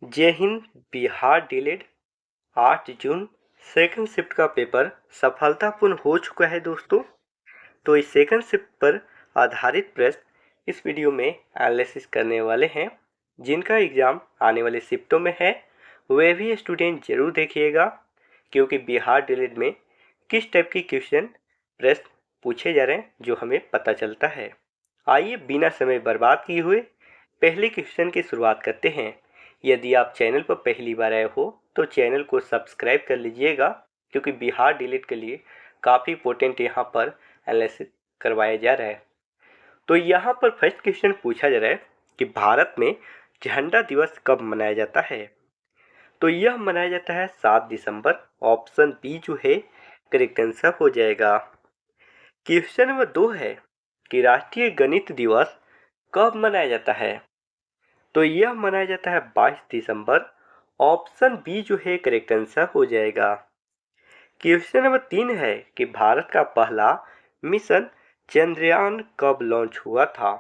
जय हिंद। बिहार डिलीट 8 जून second shift का paper सफलतापूर्ण हो चुका है दोस्तों। तो इस सेकंड शिफ्ट पर आधारित प्रश्न इस वीडियो में एनालिसिस करने वाले हैं। जिनका एग्ज़ाम आने वाले शिफ्टों में है वे भी स्टूडेंट ज़रूर देखिएगा, क्योंकि बिहार डिलीट में किस टाइप की क्वेश्चन प्रश्न पूछे जा रहे हैं जो हमें पता चलता है। आइए बिना समय बर्बाद किए हुए पहले क्वेश्चन की शुरुआत करते हैं। यदि आप चैनल पर पहली बार आए हो तो चैनल को सब्सक्राइब कर लीजिएगा, क्योंकि बिहार डिलीट के लिए काफ़ी इंपॉर्टेंट यहाँ पर एनालिसिस करवाया जा रहा है। तो यहाँ पर फर्स्ट क्वेश्चन पूछा जा रहा है कि भारत में झंडा दिवस कब मनाया जाता है। तो यह मनाया जाता है 7 दिसंबर। ऑप्शन बी जो है करेक्ट आंसर हो जाएगा। क्वेश्चन नंबर 2 है कि राष्ट्रीय गणित दिवस कब मनाया जाता है। तो यह मनाया जाता है 22 दिसंबर। ऑप्शन बी जो है करेक्ट आंसर हो जाएगा। क्वेश्चन नंबर 3 है कि भारत का पहला मिशन चंद्रयान कब लॉन्च हुआ था।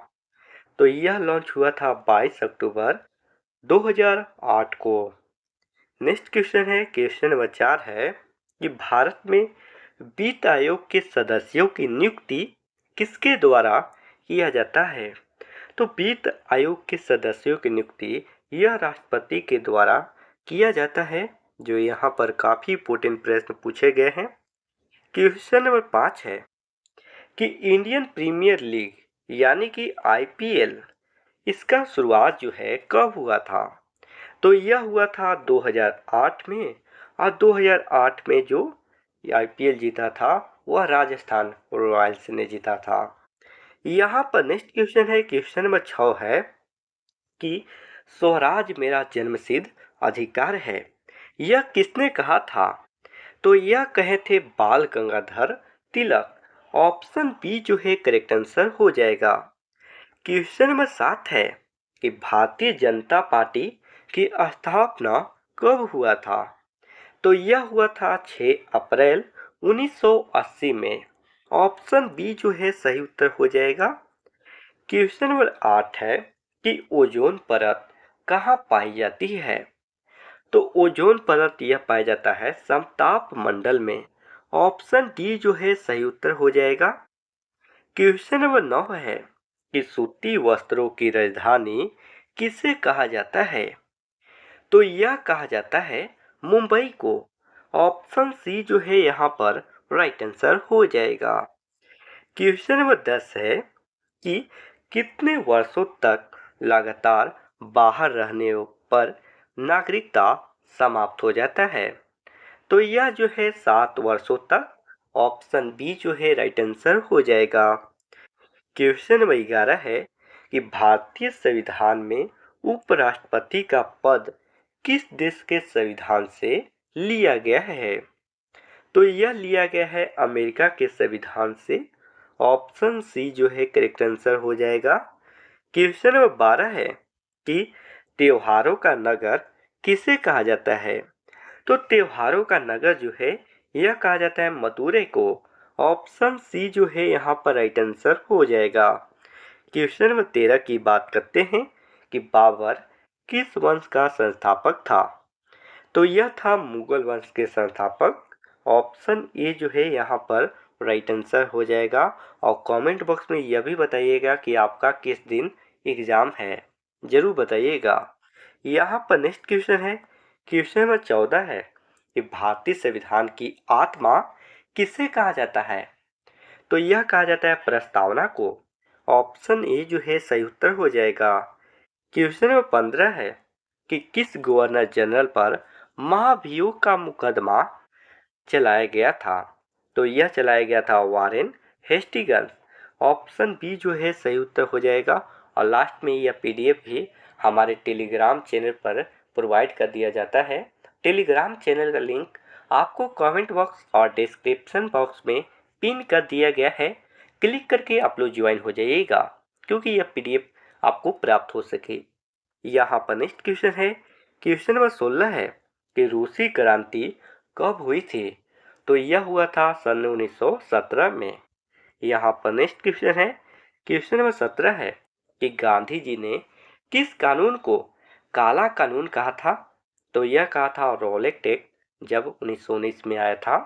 तो यह लॉन्च हुआ था 22 अक्टूबर 2008 को। नेक्स्ट क्वेश्चन है, क्वेश्चन नंबर 4 है कि भारत में वित्त आयोग के सदस्यों की नियुक्ति किसके द्वारा किया जाता है। तो वित्त आयोग के सदस्यों की नियुक्ति यह राष्ट्रपति के द्वारा किया जाता है, जो यहाँ पर काफ़ी इंपॉर्टेंट प्रश्न पूछे गए हैं। क्वेश्चन नंबर 5 है कि इंडियन प्रीमियर लीग यानी कि आईपीएल, इसका शुरुआत जो है कब हुआ था। तो यह हुआ था 2008 में, और 2008 में जो आईपीएल जीता था वह राजस्थान रॉयल्स ने जीता था। यहाँ पर नेक्स्ट क्वेश्चन है, क्वेश्चन नंबर 6 है कि स्वराज मेरा जन्मसिद्ध अधिकार है, यह किसने कहा था। तो यह कहे थे बाल गंगाधर तिलक। ऑप्शन बी जो है करेक्ट आंसर हो जाएगा। क्वेश्चन नंबर 7 है कि भारतीय जनता पार्टी की स्थापना कब हुआ था। तो यह हुआ था 6 अप्रैल 1980 में। ऑप्शन बी जो है सही उत्तर हो जाएगा। क्वेश्चन नंबर 8 है कि ओजोन परत कहाँ पाई जाती है। तो ओजोन परत यह पाया जाता है समताप मंडल में। ऑप्शन डी जो है सही उत्तर हो जाएगा। क्वेश्चन नंबर 9 है कि सूती वस्त्रों की राजधानी किसे कहा जाता है। तो यह कहा जाता है मुंबई को। ऑप्शन सी जो है यहाँ पर राइट आंसर हो जाएगा। क्वेश्चन नंबर 10 है कि कितने वर्षों तक लगातार बाहर रहने पर नागरिकता समाप्त हो जाता है। तो यह जो है 7 वर्षों तक। ऑप्शन बी जो है राइट आंसर हो जाएगा। क्वेश्चन नंबर 11 है कि भारतीय संविधान में उपराष्ट्रपति का पद किस देश के संविधान से लिया गया है। तो यह लिया गया है अमेरिका के संविधान से। ऑप्शन सी जो है करेक्ट आंसर हो जाएगा। क्वेश्चन नंबर 12 है कि त्योहारों का नगर किसे कहा जाता है। तो त्योहारों का नगर जो है यह कहा जाता है मदुरै को। ऑप्शन सी जो है यहाँ पर राइट आंसर हो जाएगा। क्वेश्चन नंबर 13 की बात करते हैं कि बाबर किस वंश का संस्थापक था। तो यह था मुगल वंश के संस्थापक। ऑप्शन ए जो है यहाँ पर राइट आंसर हो जाएगा। और कमेंट बॉक्स में यह भी बताइएगा कि आपका किस दिन एग्ज़ाम है, ज़रूर बताइएगा। यहाँ पर नेक्स्ट क्वेश्चन है, क्वेश्चन नंबर 14 है कि भारतीय संविधान की आत्मा किसे कहा जाता है। तो यह कहा जाता है प्रस्तावना को। ऑप्शन ए जो है सही उत्तर हो जाएगा। क्वेश्चन नंबर 15 है कि किस गवर्नर जनरल पर महाभियोग का मुकदमा चलाया गया था। तो यह चलाया गया था वारेन हेस्टिंग्स। ऑप्शन बी जो है सही उत्तर हो जाएगा। और लास्ट में यह पीडीएफ भी हमारे टेलीग्राम चैनल पर प्रोवाइड कर दिया जाता है। टेलीग्राम चैनल का लिंक आपको कमेंट बॉक्स और डिस्क्रिप्शन बॉक्स में पिन कर दिया गया है। क्लिक करके आप लोग ज्वाइन हो जाइएगा, क्योंकि यह पीडीएफ आपको प्राप्त हो सके। यहाँ पर नेक्स्ट क्वेश्चन है, क्वेश्चन नंबर 16 है कि रूसी क्रांति कब हुई थी। तो यह हुआ था सन 1917 में। यहाँ पर नेक्स्ट क्वेश्चन है, क्वेश्चन नंबर 17 है कि गांधी जी ने किस कानून को काला कानून कहा था? तो यह कहा था रोलेक्ट एक्ट जब 1919 में आया था।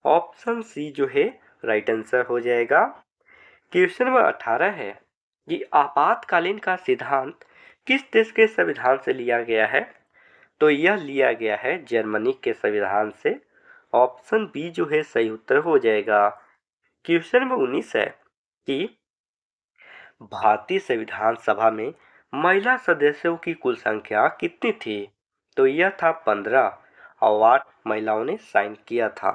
ऑप्शन सी जो है राइट आंसर हो जाएगा। क्वेश्चन नंबर 18 है कि आपातकालीन का सिद्धांत किस देश के संविधान से लिया गया है? तो यह लिया गया है जर्मनी के संविधान से। ऑप्शन बी जो है सही उत्तर हो जाएगा। क्वेश्चन नंबर 19 है कि भारतीय संविधान सभा में महिला सदस्यों की कुल संख्या कितनी थी? तो यह था 15 और 8 महिलाओं ने साइन किया था।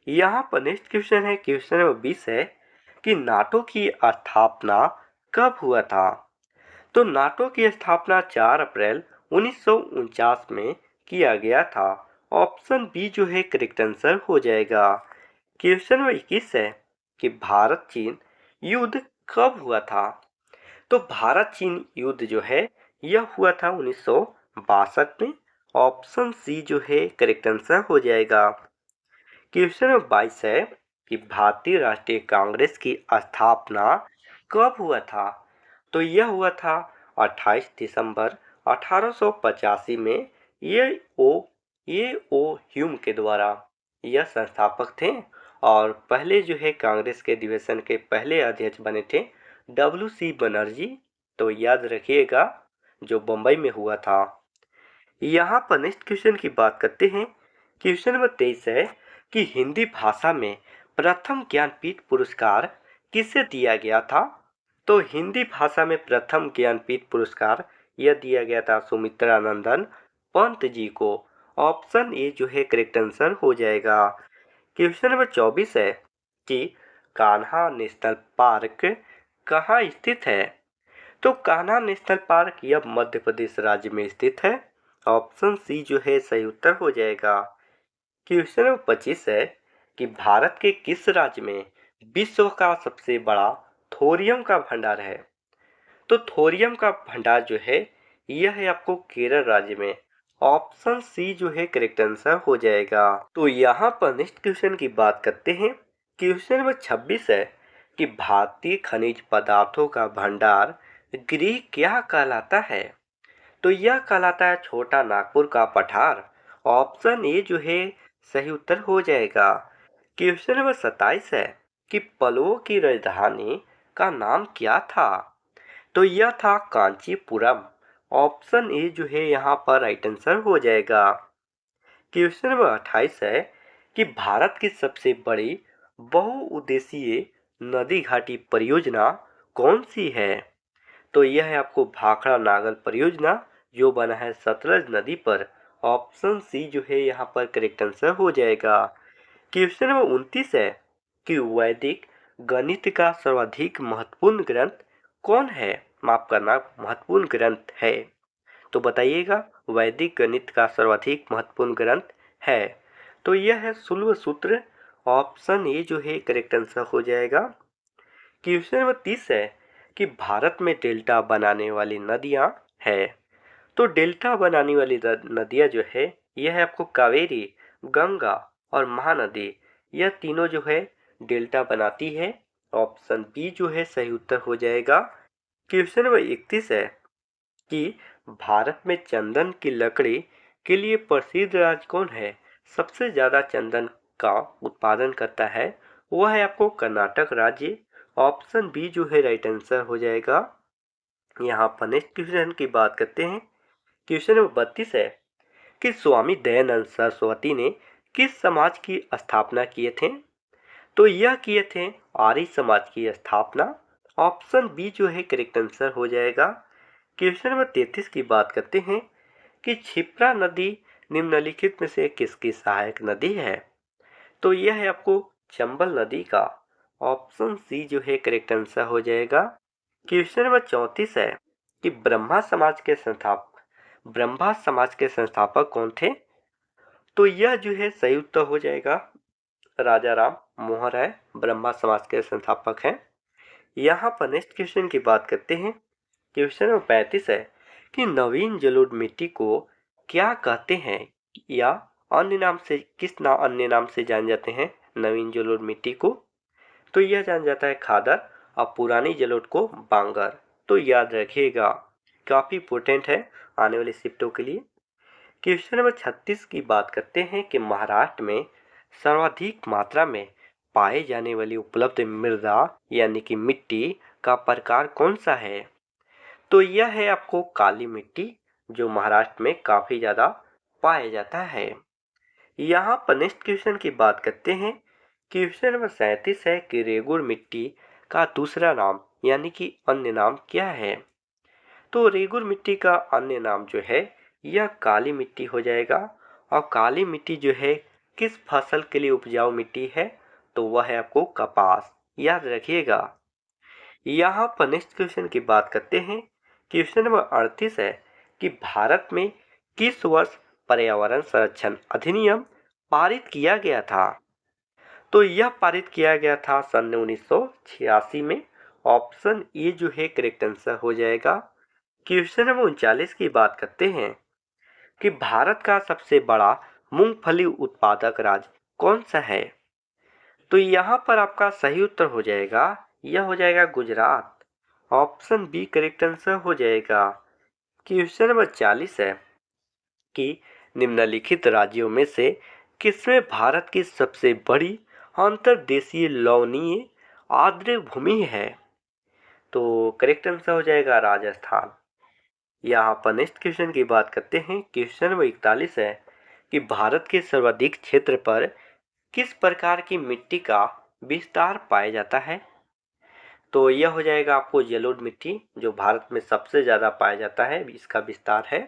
यहाँ पर नेक्स्ट क्वेश्चन है, क्वेश्चन नंबर 20 है कि नाटो की स्थापना कब हुआ था? तो नाटो की स्थापना 4 अप्रैल 1949 में किया गया था। ऑप्शन बी जो है करेक्ट आंसर हो जाएगा। क्वेश्चन नंबर 21 है कि भारत चीन युद्ध कब हुआ था? तो भारत चीन युद्ध जो है यह हुआ था 1962 में। ऑप्शन सी जो है करेक्ट आंसर हो जाएगा। क्वेश्चन नंबर 22 है कि भारतीय राष्ट्रीय कांग्रेस की स्थापना कब हुआ था? तो यह हुआ था 28 दिसंबर 1885 में। ये ओ ह्यूम के द्वारा यह संस्थापक थे और पहले जो है कांग्रेस के अधिवेशन के पहले अध्यक्ष बने थे WC बनर्जी। तो याद रखिएगा जो बम्बई में हुआ था। यहाँ पर नेक्स्ट क्वेश्चन की बात करते हैं। क्वेश्चन नंबर 23 है कि हिंदी भाषा में प्रथम ज्ञानपीठ पुरस्कार किसे दिया गया था? तो हिंदी भाषा में प्रथम ज्ञानपीठ पुरस्कार यह दिया गया था सुमित्रा नंदन पंत जी को। ऑप्शन ए जो है करेक्ट आंसर हो जाएगा। क्वेश्चन नंबर 24 है कि कान्हा नेशनल पार्क कहाँ स्थित है? तो कान्हा नेशनल पार्क यह मध्य प्रदेश राज्य में स्थित है। ऑप्शन सी जो है सही उत्तर हो जाएगा। क्वेश्चन नंबर 25 है कि भारत के किस राज्य में विश्व का सबसे बड़ा थोरियम का भंडार है? तो थोरियम का भंडार जो है यह है आपको केरल राज्य में। ऑप्शन सी जो है करेक्ट आंसर हो जाएगा। तो यहाँ पर नेक्स्ट क्वेश्चन की बात करते हैं। क्वेश्चन नंबर 26 है कि भारतीय खनिज पदार्थों का भंडार गृह क्या कहलाता है? तो यह कहलाता है छोटा नागपुर का पठार। ऑप्शन ए जो है सही उत्तर हो जाएगा। क्वेश्चन नंबर 27 है कि पल्लवों की राजधानी का नाम क्या था? तो यह था कांचीपुरम। ऑप्शन ए जो है यहाँ पर राइट आंसर हो जाएगा। क्वेश्चन नंबर 28 है कि भारत की सबसे बड़ी बहुउद्देशीय नदी घाटी परियोजना कौन सी है? तो यह है आपको भाखड़ा नागल परियोजना जो बना है सतलज नदी पर। ऑप्शन सी जो है यहाँ पर करेक्ट आंसर हो जाएगा। क्वेश्चन नंबर 29 है कि वैदिक गणित का सर्वाधिक महत्वपूर्ण ग्रंथ कौन है? माफ करना, महत्वपूर्ण ग्रंथ है तो बताइएगा वैदिक गणित का सर्वाधिक महत्वपूर्ण ग्रंथ है। तो यह है शुल्ब सूत्र। ऑप्शन ए जो है करेक्ट आंसर हो जाएगा। क्वेश्चन नंबर 30 है कि भारत में डेल्टा बनाने वाली नदियां है। तो डेल्टा बनाने वाली नदियां जो है यह है आपको कावेरी, गंगा और महानदी। यह तीनों जो है डेल्टा बनाती है। ऑप्शन बी जो है सही उत्तर हो जाएगा। क्वेश्चन नंबर 31 है कि भारत में चंदन की लकड़ी के लिए प्रसिद्ध राज्य कौन है? सबसे ज्यादा चंदन का उत्पादन करता है वह है आपको कर्नाटक राज्य। ऑप्शन बी जो है राइट आंसर हो जाएगा। यहाँ पर नेक्स्ट क्वेश्चन की बात करते हैं। क्वेश्चन नंबर 32 है कि स्वामी दयानंद सरस्वती ने किस समाज की स्थापना किए थे? तो यह किए थे आर्य समाज की स्थापना। ऑप्शन बी जो है करेक्ट आंसर हो जाएगा। क्वेश्चन नंबर 33 की बात करते हैं कि क्षिप्रा नदी निम्नलिखित में से किसकी सहायक नदी है? तो यह है आपको चंबल नदी का। ऑप्शन सी जो है करेक्ट आंसर हो जाएगा। क्वेश्चन नंबर 34 है कि ब्रह्मा समाज के संस्थापक कौन थे? तो यह जो है सही उत्तर हो जाएगा राजा राम मोहन राय ब्रह्मा समाज के संस्थापक हैं। यहाँ पर नेक्स्ट क्वेश्चन की बात करते हैं। क्वेश्चन नंबर 35 है कि नवीन जलोढ़ मिट्टी को क्या कहते हैं या अन्य नाम से अन्य नाम से जान जाते हैं नवीन जलोढ़ मिट्टी को? तो यह जान जाता है खादर और पुरानी जलोढ़ को बांगर। तो याद रखिएगा। काफ़ी इम्पोर्टेंट है आने वाली शिफ्टों के लिए। क्वेश्चन नंबर 36 की बात करते हैं कि महाराष्ट्र में सर्वाधिक मात्रा में पाए जाने वाली उपलब्ध मृदा यानी कि मिट्टी का प्रकार कौन सा है? तो यह है आपको काली मिट्टी, जो महाराष्ट्र में काफ़ी ज़्यादा पाया जाता है। यहाँ पर नेक्स्ट क्वेश्चन की बात करते हैं। क्वेश्चन नंबर 37 है कि रेगुर मिट्टी का दूसरा नाम यानी कि अन्य नाम क्या है? तो रेगुर मिट्टी का अन्य नाम जो है यह काली मिट्टी हो जाएगा। और काली मिट्टी जो है किस फसल के लिए उपजाऊ मिट्टी है? तो वह है आपको कपास, याद रखिएगा। यहाँ पर नेक्स्ट क्वेश्चन की बात करते हैं। क्वेश्चन नंबर 38 है कि भारत में किस वर्ष पर्यावरण संरक्षण अधिनियम पारित किया गया था? तो यह पारित किया गया था सन 1986 में। ऑप्शन ए जो है करेक्ट आंसर हो जाएगा। क्वेश्चन नंबर 39 की बात करते हैं कि भारत का सबसे बड़ा मूंगफली उत्पादक राज्य कौन सा है? तो यहाँ पर आपका सही उत्तर हो जाएगा, यह हो जाएगा Gujarat. Option B correct answer हो जाएगा। क्वेश्चन नंबर 40 है कि निम्नलिखित राज्यों में से किसमें भारत की सबसे बड़ी अंतर्देशीय लवणीय आर्द्र भूमि है? तो करेक्ट आंसर हो जाएगा राजस्थान। यहाँ पर नेक्स्ट क्वेश्चन की बात करते हैं। क्वेश्चन नंबर 41 है कि भारत के सर्वाधिक क्षेत्र पर किस प्रकार की मिट्टी का विस्तार पाया जाता है? तो यह हो जाएगा आपको जलोढ़ मिट्टी, जो भारत में सबसे ज़्यादा पाया जाता है, इसका विस्तार है।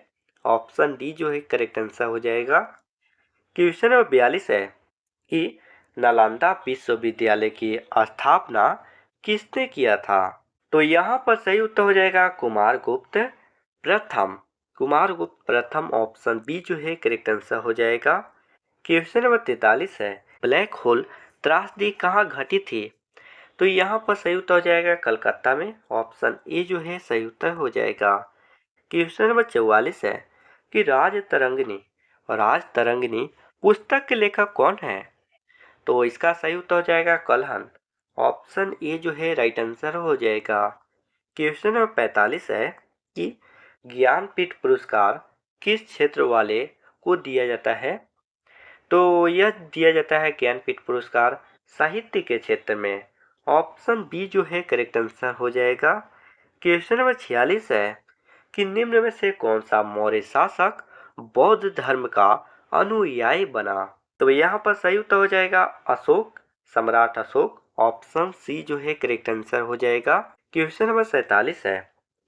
ऑप्शन डी जो है करेक्ट आंसर हो जाएगा। क्वेश्चन नंबर 42 है कि नालंदा विश्वविद्यालय की स्थापना किसने किया था? तो यहाँ पर सही उत्तर हो जाएगा कुमारगुप्त प्रथम। कुमारगुप्त प्रथम, ऑप्शन बी जो है करेक्ट आंसर हो जाएगा। क्वेश्चन नंबर 43 है ब्लैक होल त्रासदी कहाँ घटी थी? तो यहाँ पर सही उत्तर हो जाएगा कलकत्ता में। ऑप्शन ए जो है सही उत्तर हो जाएगा। क्वेश्चन नंबर 44 है कि राज तरंगिनी पुस्तक के लेखक कौन है? तो इसका सही उत्तर हो जाएगा कल्हण। ऑप्शन ए जो है राइट आंसर हो जाएगा। क्वेश्चन नंबर 45 है कि ज्ञानपीठ पुरस्कार किस क्षेत्र वाले को दिया जाता है? तो यह दिया जाता है ज्ञानपीठ पुरस्कार साहित्य के क्षेत्र में। ऑप्शन बी जो है करेक्ट आंसर हो जाएगा। क्वेश्चन नंबर 46 है कि निम्न में से कौन सा मौर्य शासक बौद्ध धर्म का अनुयायी बना? तो यहाँ पर सही उत्तर हो जाएगा अशोक, सम्राट अशोक। ऑप्शन सी जो है करेक्ट आंसर हो जाएगा। क्वेश्चन नंबर 47 है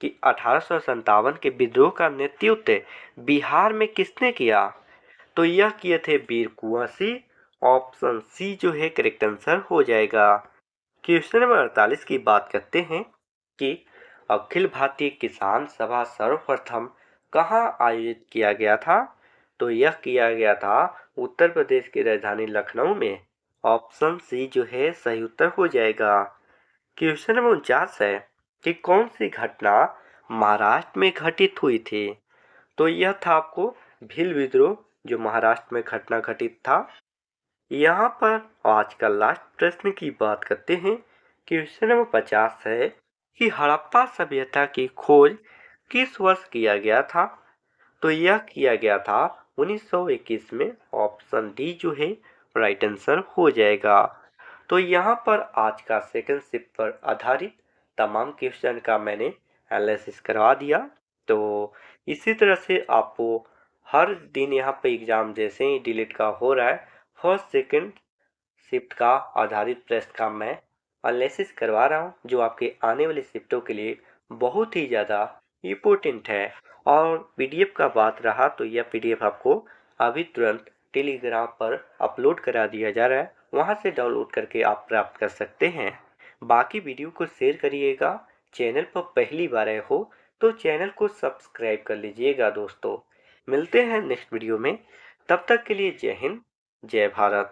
कि 1857 के विद्रोह का नेतृत्व बिहार में किसने किया? तो यह किए थे वीर कुंवर सिंह। ऑप्शन सी जो है करेक्ट आंसर हो जाएगा। क्वेश्चन नंबर 48 की बात करते हैं कि अखिल भारतीय किसान सभा सर्वप्रथम कहाँ आयोजित किया गया था? तो यह किया गया था उत्तर प्रदेश की राजधानी लखनऊ में। ऑप्शन सी जो है सही उत्तर हो जाएगा। क्वेश्चन नंबर 49 है कि कौन सी घटना महाराष्ट्र में घटित हुई थी? तो यह था आपको भील विद्रोह, जो महाराष्ट्र में घटना घटित था। यहाँ पर आज का लास्ट प्रश्न की बात करते हैं। क्वेश्चन नंबर 50 है कि हड़प्पा सभ्यता की खोज किस वर्ष किया गया था? तो यह किया गया था 1921 में। ऑप्शन डी जो है राइट आंसर हो जाएगा। तो यहाँ पर आज का सेकंड शिफ्ट पर आधारित तमाम क्वेश्चन का मैंने एनालिसिस करवा दिया। तो इसी तरह से आपको हर दिन यहाँ पे एग्ज़ाम जैसे ही डिलीट का हो रहा है, फर्स्ट सेकंड शिफ्ट का आधारित प्रश्न का मैं एनालिसिस करवा रहा हूँ, जो आपके आने वाली शिफ्टों के लिए बहुत ही ज़्यादा इम्पोर्टेंट है। और पीडीएफ का बात रहा तो यह पीडीएफ आपको अभी तुरंत टेलीग्राम पर अपलोड करा दिया जा रहा है, वहाँ से डाउनलोड करके आप प्राप्त कर सकते हैं। बाकी वीडियो को शेयर करिएगा। चैनल पर पहली बार आए हो तो चैनल को सब्सक्राइब कर लीजिएगा दोस्तों। मिलते हैं नेक्स्ट वीडियो में, तब तक के लिए जय हिंद, जय भारत।